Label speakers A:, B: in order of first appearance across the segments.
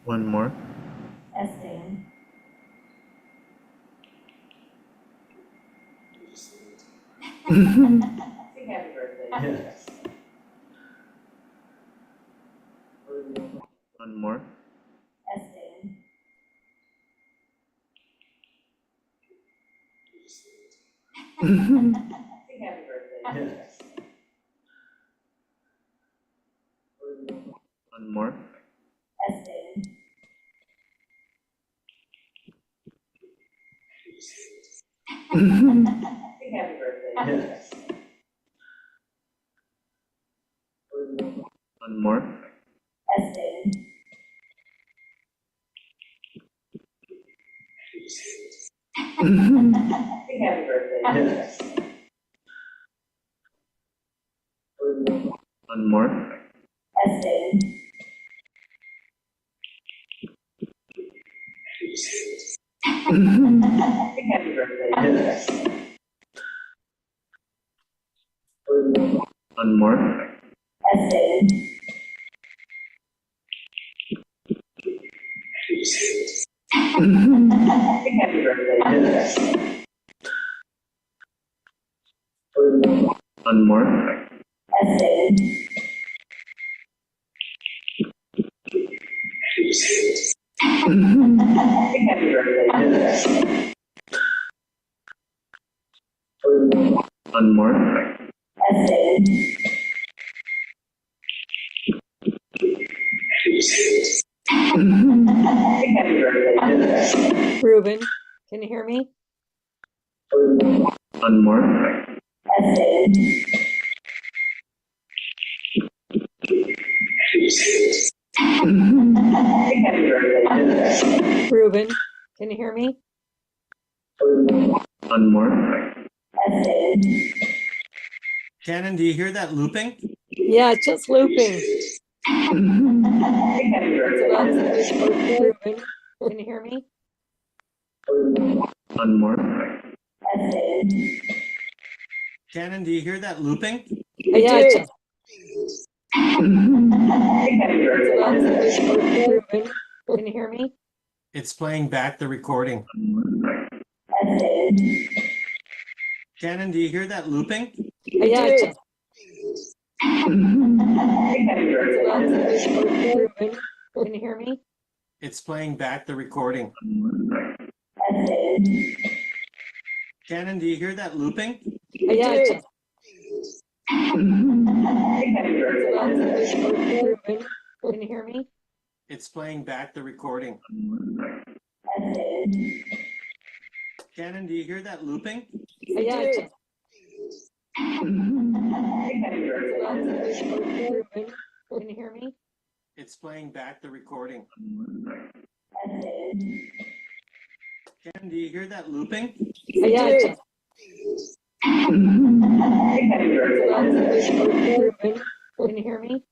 A: One more.
B: Testing. Sing happy birthday.
A: Yes. One more.
B: Testing. Sing happy birthday.
A: Yes. One more.
B: Testing. Sing happy birthday.
A: Yes. One more.
B: Testing. Sing happy birthday.
A: Yes. One more.
B: Testing. Sing happy birthday.
A: Yes. One more.
B: Testing. Sing happy birthday.
A: Yes. One more.
B: Testing. Sing happy birthday.
A: Yes. One more.
B: Testing. Sing happy birthday.
A: Yes.
C: Ruben, can you hear me?
A: One more.
B: Testing. Sing happy birthday.
A: Yes.
C: Ruben, can you hear me?
A: One more.
B: Testing.
D: Shannon, do you hear that looping?
C: Yeah, it's just looping.
B: Sing happy birthday.
C: Ruben, can you hear me?
A: One more.
B: Testing.
D: Shannon, do you hear that looping?
C: Yeah, it's just
B: Sing happy birthday.
C: Ruben, can you hear me?
D: It's playing back the recording.
B: Testing.
D: Shannon, do you hear that looping?
C: Yeah, it's just
B: Sing happy birthday.
C: Ruben, can you hear me?
D: It's playing back the recording.
B: Testing.
D: Shannon, do you hear that looping?
C: Yeah, it's just
B: Sing happy birthday.
C: Ruben, can you hear me?
D: It's playing back the recording.
B: Testing.
D: Shannon, do you hear that looping?
C: Yeah, it's just
B: Sing happy birthday.
C: Ruben, can you hear me?
D: It's playing back the recording.
B: Testing.
D: Shannon, do you hear that looping?
C: Yeah, it's just
B: Sing happy birthday.
C: Ruben, can you hear me?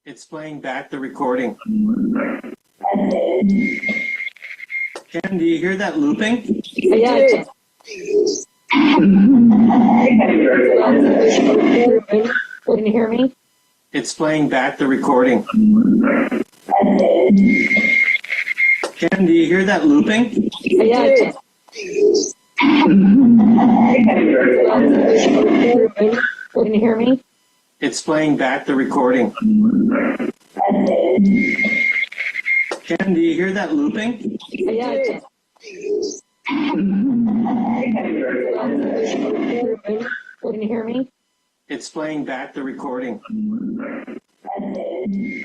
D: It's playing back the recording.
B: Testing.
D: Shannon, do you hear that looping?
C: Yeah, it's just
B: Sing happy birthday.
C: Ruben, can you hear me?
D: It's playing back the recording.
B: Testing.
D: Shannon, do you hear that looping?
C: Yeah, it's just
B: Sing happy birthday.
C: Ruben, can you hear me?
D: It's playing back the recording.
B: Testing.
D: Shannon, do you hear that looping?
C: Yeah, it's just
B: Sing happy birthday.
C: Ruben, can you hear me?
D: It's playing back the recording.
B: Testing.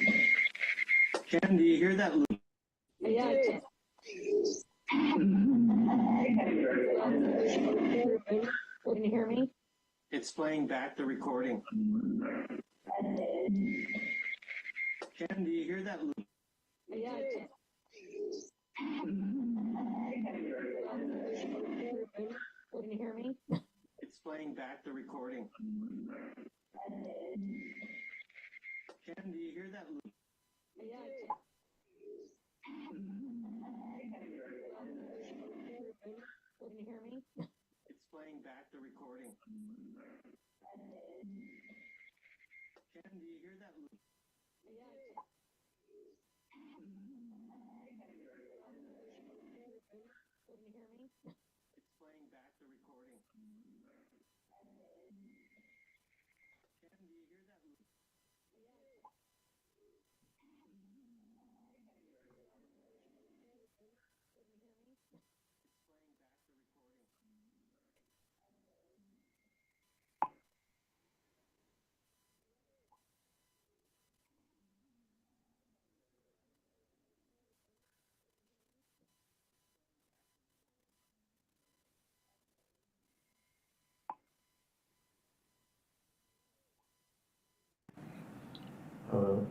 D: Shannon, do you hear that looping?
C: Yeah, it's just
B: Sing happy birthday.
C: Ruben, can you hear me?
D: It's playing back the recording.
B: Testing.
D: Shannon, do you hear that looping?
C: Yeah, it's just
B: Sing happy birthday.
C: Ruben, can you hear me?
D: It's playing back the recording.
B: Testing.
D: Shannon, do you hear that looping?
C: Yeah, it's just
B: Sing happy birthday.
C: Ruben, can you hear me?
D: It's playing back the recording. Shannon, do you hear that looping?
C: Yeah, it's just hear me?
D: It's playing back the recording. Ken, do you hear that loop? It's playing back the recording.
E: Hello.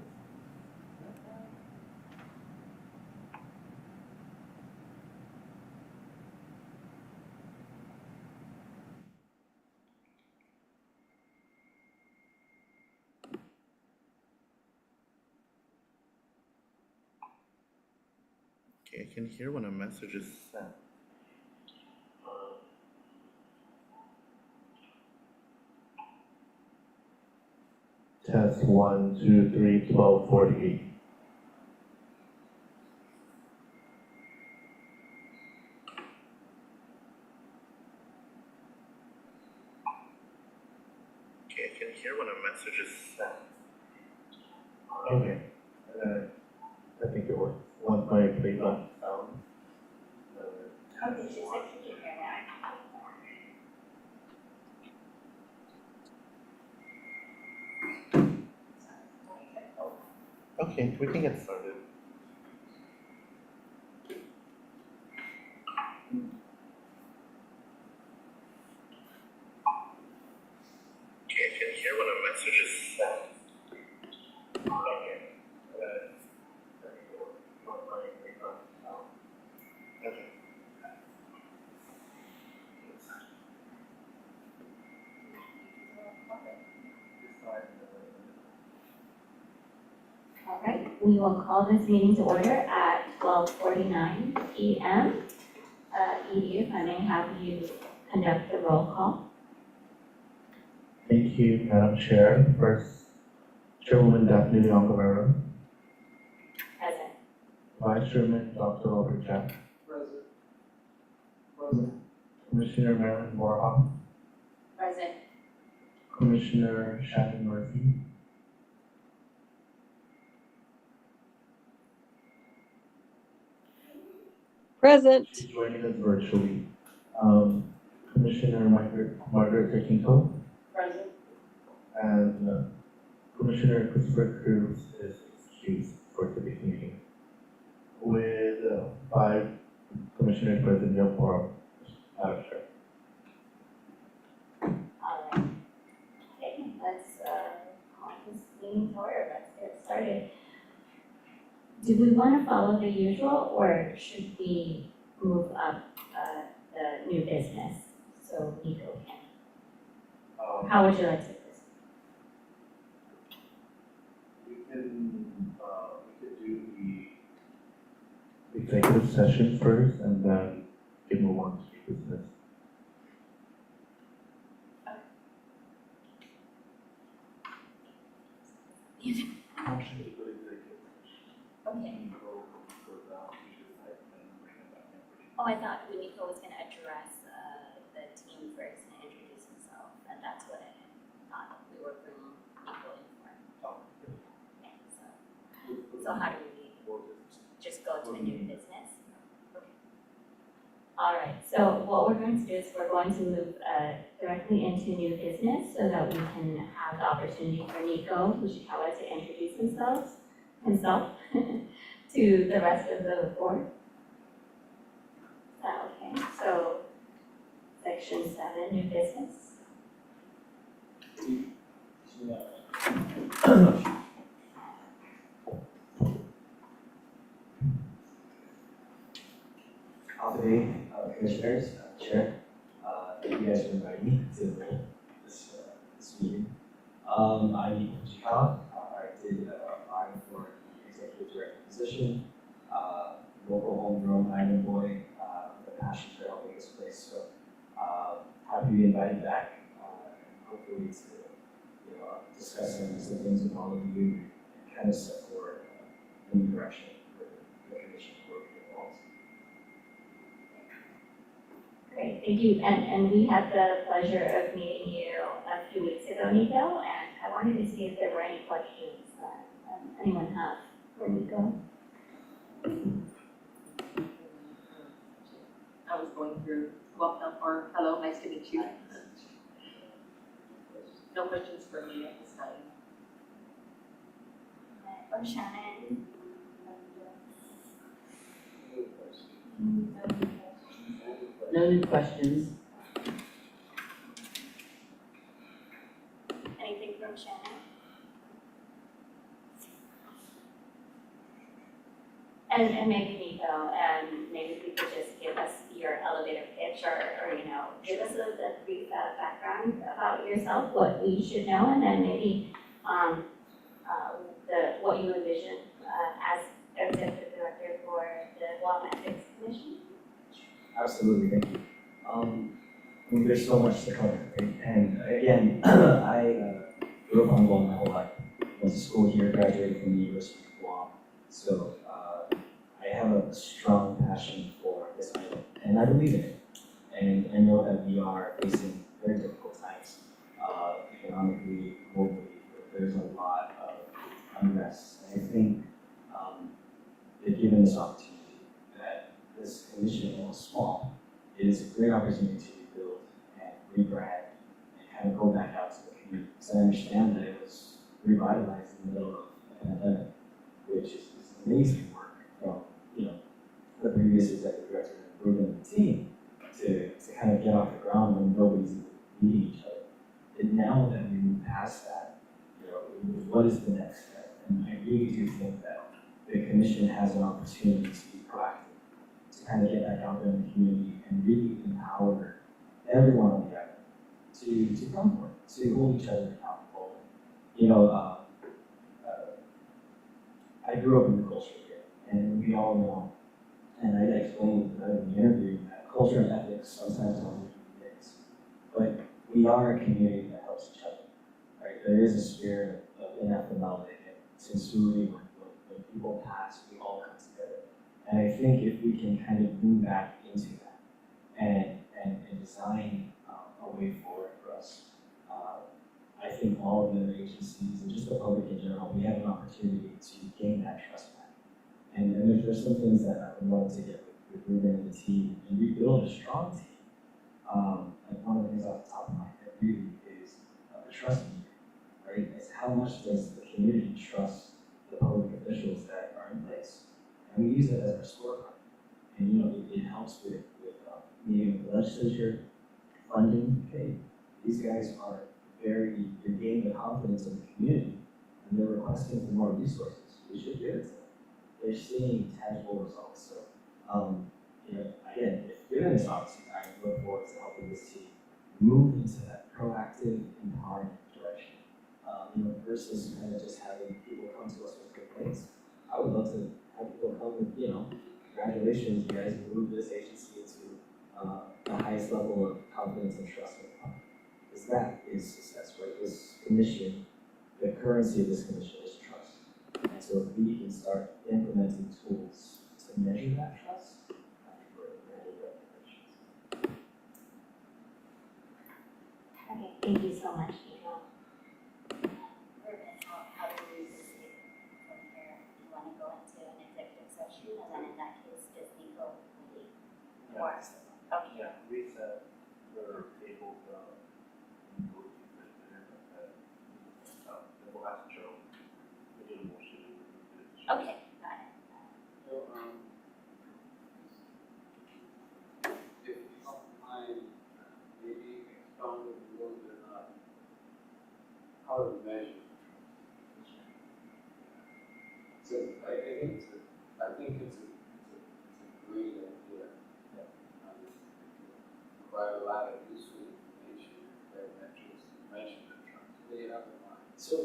E: Okay, I can hear when a message is sent. Test 1, 2, 3, 12, 48. Okay, I can hear when a message is sent. Okay. I think it works. Once my play button sounds.
B: Okay, she said she can hear now.
E: Okay, we can get started. Okay, I can hear when a message is sent. Okay. I think it works. Once my play button sounds. Okay.
A: All right, we will call this meeting to order at 12:49 p.m. Edie, if I may have you conduct the roll call.
E: Thank you, Madam Chair. First, Chairwoman Daphne Leon Guerrero.
A: Present.
E: Vice Chairman Dr. Robert Jack. Present. Commissioner Marilyn Warhawk.
A: Present.
E: Commissioner Shannon Murphy.
C: Present.
E: She's joining us virtually. Commissioner Margaret Taquinto.
A: Present.
E: And Commissioner Christopher Cruz is excused for today's meeting. With 5 commissioners present, no quorum. Madam Chair.
A: All right. Okay, let's call this meeting to order. Let's get started. Do we want to follow the usual, or should we move up the new business so Nico can? How would you like to do this?
E: We could do the executive session first and then we can move on to business. Motion to go to executive session.
A: Okay.
E: And go for the future site and then bring it back in.
A: Oh, I thought Nico was gonna address the team first and introduce himself, and that's what I thought we were bringing Nico in for.
E: Oh,
A: Yeah, so how do we just go to the new business? Okay. All right, so what we're going to do is we're going to move directly into new business so that we can have the opportunity for Nico Fushikawa to introduce himself to the rest of the board. Okay, so section 7, new business.
F: Today, commissioners, chair, thank you guys for inviting me to this meeting. I'm Nico Fushikawa. I did apply for the executive director position. Local homegrown island boy, with a passion for helping this place. So happy to be invited back. And hopefully to discuss some things with all of you and kind of set forward a new direction for the commission work with all.
A: Great, thank you. And we had the pleasure of meeting you a few weeks ago, Nico, and I wanted to see if there were any questions that anyone has for Nico.
B: I was going through, welcome, or hello, nice to meet you. No questions for me at this time.
A: Or Shannon?
B: No new questions.
A: Anything from Shannon? And maybe Nico, and maybe if you could just give us your elevator pitch or give us a brief background about yourself, what we should know, and then maybe what you envision as executive director for the Guam Ethics Commission.
F: Absolutely, thank you. I mean, there's so much to cover, right? And again, I grew up on Guam my whole life. Went to school here, graduated from the University of Guam. So I have a strong passion for this island, and I believe in it. And I know that we are facing very difficult times, economically, globally. There's a lot of unrest. And I think they've given this opportunity that this commission, although small, is a great opportunity to rebuild and rebrand and kind of go back out to the community. Because I understand that it was revitalized in the middle of a pandemic, which is amazing work from the previous executive director and Ruben and the team to kind of get off the ground when nobody's meeting each other. And now that we move past that, what is the next step? And I really do think that the commission has an opportunity to be proactive, to kind of get back out there in the community and really empower everyone on the island to come forward, to hold each other accountable. I grew up in the culture here, and we all know, and I explained in the interview that culture and ethics sometimes don't mix. But we are a community that helps each other, right? There is a spirit of FML and sincerely when people pass, we all come together. And I think if we can kind of move back into that and design a way forward for us, I think all of the other agencies and just the public in general, we have an opportunity to gain that trust back. And there's some things that I would love to get with Ruben and the team and rebuild a strong team. Like one of the things off the top of my head really is the trust meter, right? It's how much does the community trust the public officials that are in place? And we use it as our scorecard. And it helps with meeting with the legislature, funding. Okay, these guys are they're gaining the confidence of the community, and they're requesting for more resources. We should give it to them. They're seeing tangible results. So, again, if given this opportunity, I look forward to helping this team move into that proactive, empowering direction. Versus kind of just having people come to us with complaints. I would love to have people come with, congratulations, you guys moved this agency into the highest level of confidence and trust in the public. Because that is success, right? This commission, the currency of this commission is trust. And so if we can start implementing tools to measure that trust, I think we're ready for recommendations.
A: Okay, thank you so much, Nico.
B: How do we proceed from here? Do you want to go into an executive session, and then in that case, does Nico lead? Or, okay.
E: Yeah, we were able to go to the last show. We did a motion.
A: Okay, got it.
D: So, if you don't mind, maybe expound a little bit on how to measure. So I think it's a great idea. Provide a lot of useful information that metrics measurement terms. What do you have in mind?
F: So,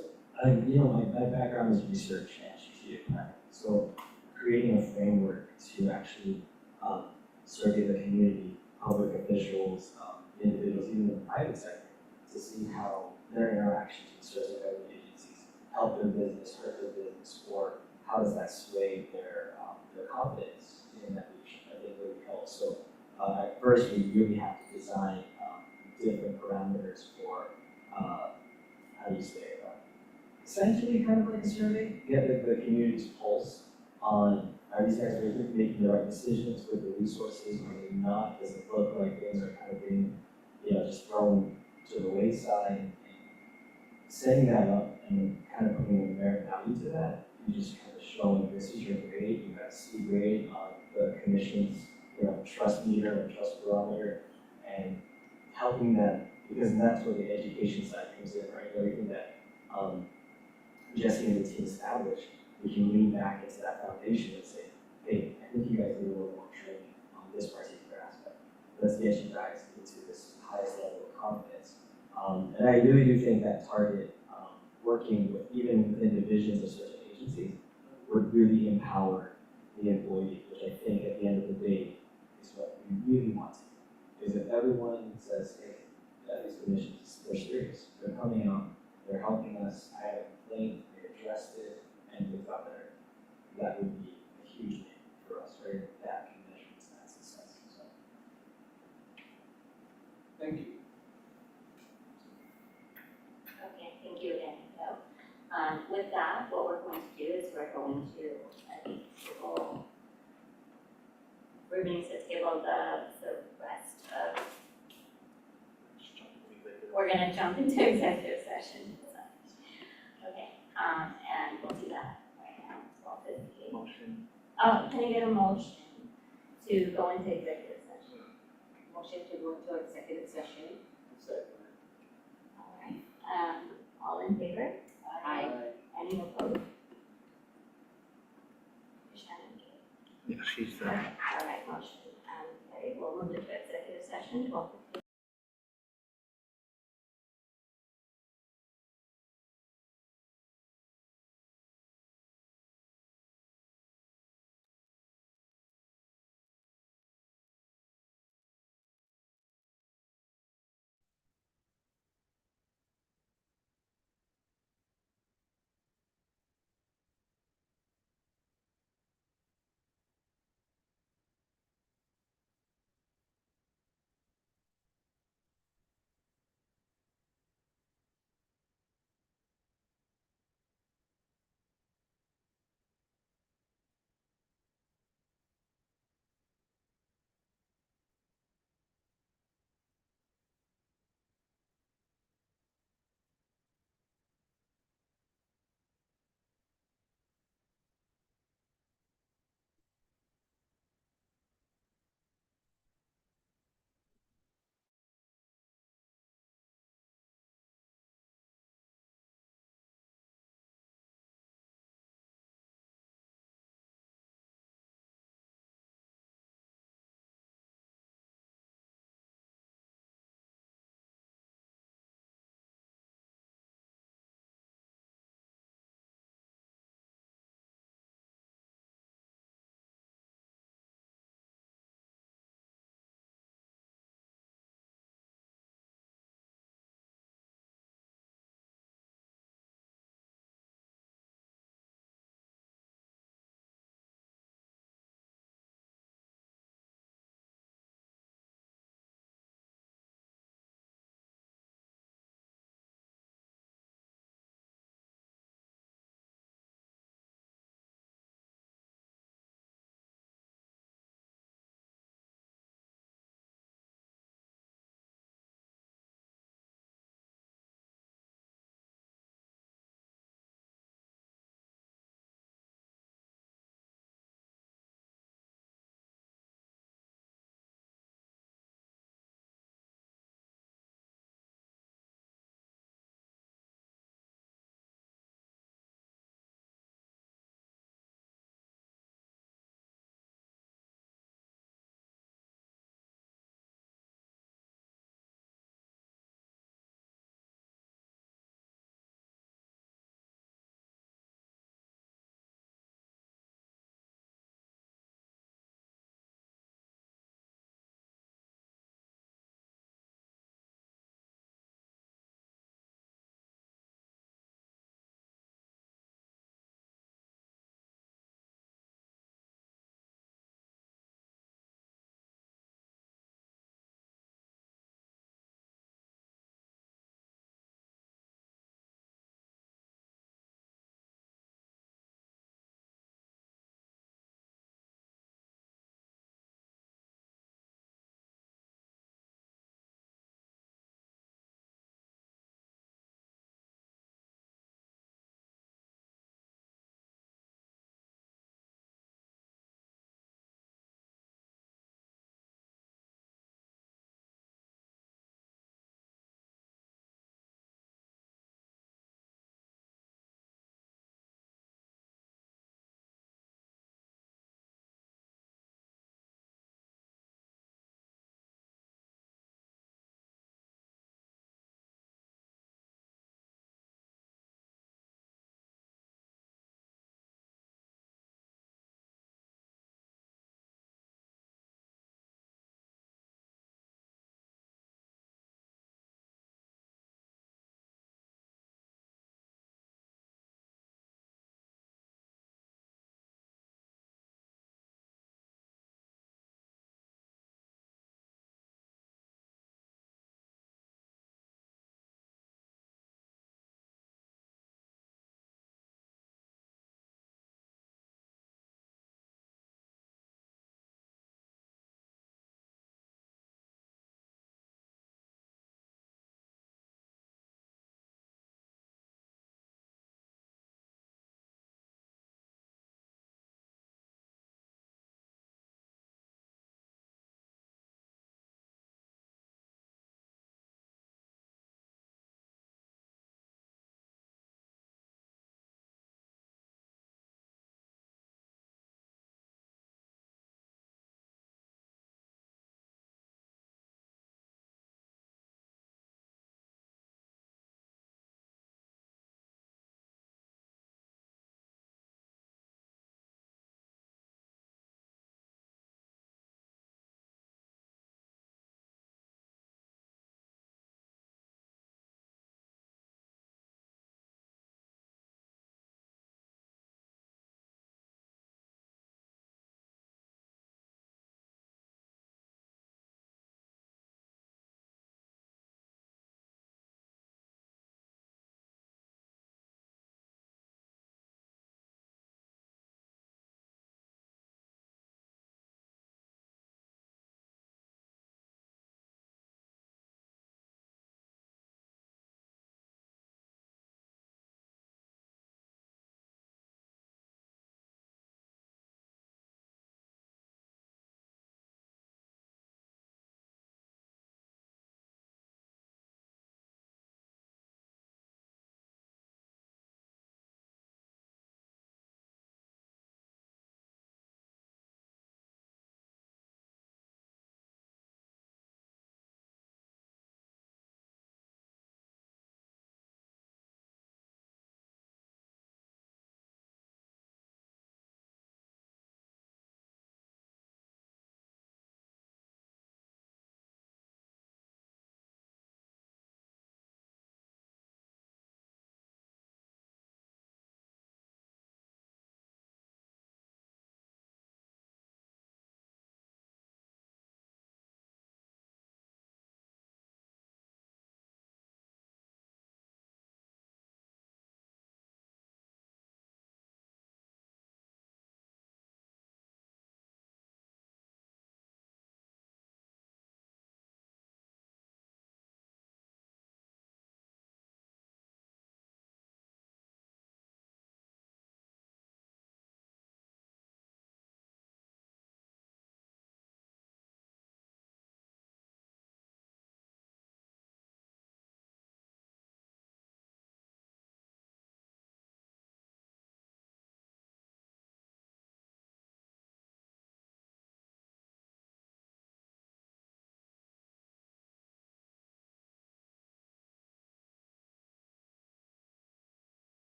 F: my background is research and strategic planning. So, creating a framework to actually survey the community, public officials, individuals, even the private sector, to see how their interactions with certain government agencies help their business, hurt their business, or how does that sway their confidence in that leadership. I think really helps. So, At first, we really have to design different parameters for, how do you say it? Essentially kind of like a survey, get the community's pulse on are these guys really making the right decisions with the resources, are they not? Does it look like things are kind of being, just thrown to the wayside? And setting that up and kind of putting a merit value to that, and just kind of showing this is your grade, you got a C grade on the commission's, trust meter or trust barometer, and helping that, because that's where the education side comes in, right? Everything that Jesse and the team established, we can lean back into that foundation and say, hey, I think you guys need a little more training on this particular aspect. Let's get you guys into this highest level of confidence. And I really do think that target, working with even within divisions of certain agencies, would really empower the employee, which I think at the end of the day is what we really want to do. Is if everyone says, hey, these commissions, they're serious, they're coming out, they're helping us, I had a complaint, they addressed it, and we got better. That would be a huge win for us, right? That can measure that success. So.
D: Thank you.
A: Okay, thank you again, Joe. With that, what we're going to do is we're going to table, we're going to table the rest of, we're going to jump into executive session. Okay, and we'll do that right now, 12:58.
E: Motion.
A: Can I get a motion to go into executive session?
B: Motion to go into executive session.
D: Second.
A: All right, all in favor?
B: Aye.
A: Any opposed? Shannon,
E: Yeah, she's
A: okay, all right, motion, carried, we'll move into executive session, 12:58.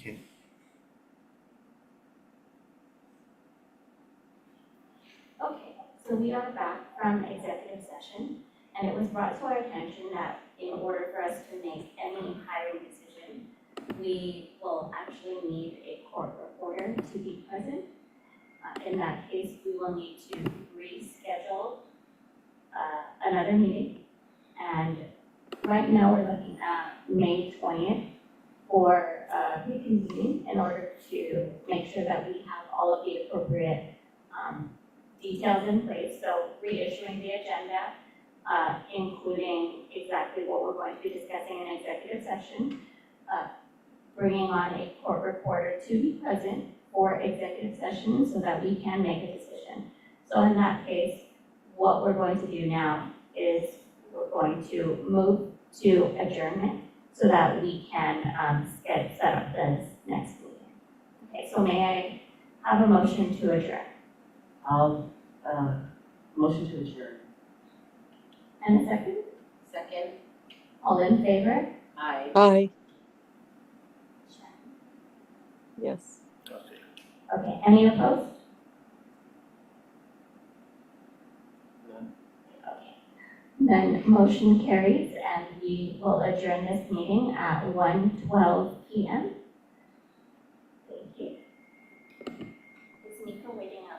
E: Okay.
A: Okay, so we are back from executive session, and it was brought to our attention that in order for us to make any hiring decision, we will actually need a court reporter to be present. In that case, we will need to reschedule another meeting. And right now, we're looking at May 20th for reconvening in order to make sure that we have all of the appropriate details in place. So reissuing the agenda, including exactly what we're going to be discussing in executive session, bringing on a court reporter to be present for executive session so that we can make a decision. So in that case, what we're going to do now is we're going to move to adjournment so that we can set up the next meeting. Okay, so may I have a motion to adjourn?
G: I'll, motion to adjourn.
A: And a second?
G: Second.
A: All in favor?
G: Aye.
H: Aye. Yes.
E: Okay.
A: Okay, any opposed?
F: None.
A: Okay. Then motion carries and we will adjourn this meeting at 1:12 p.m.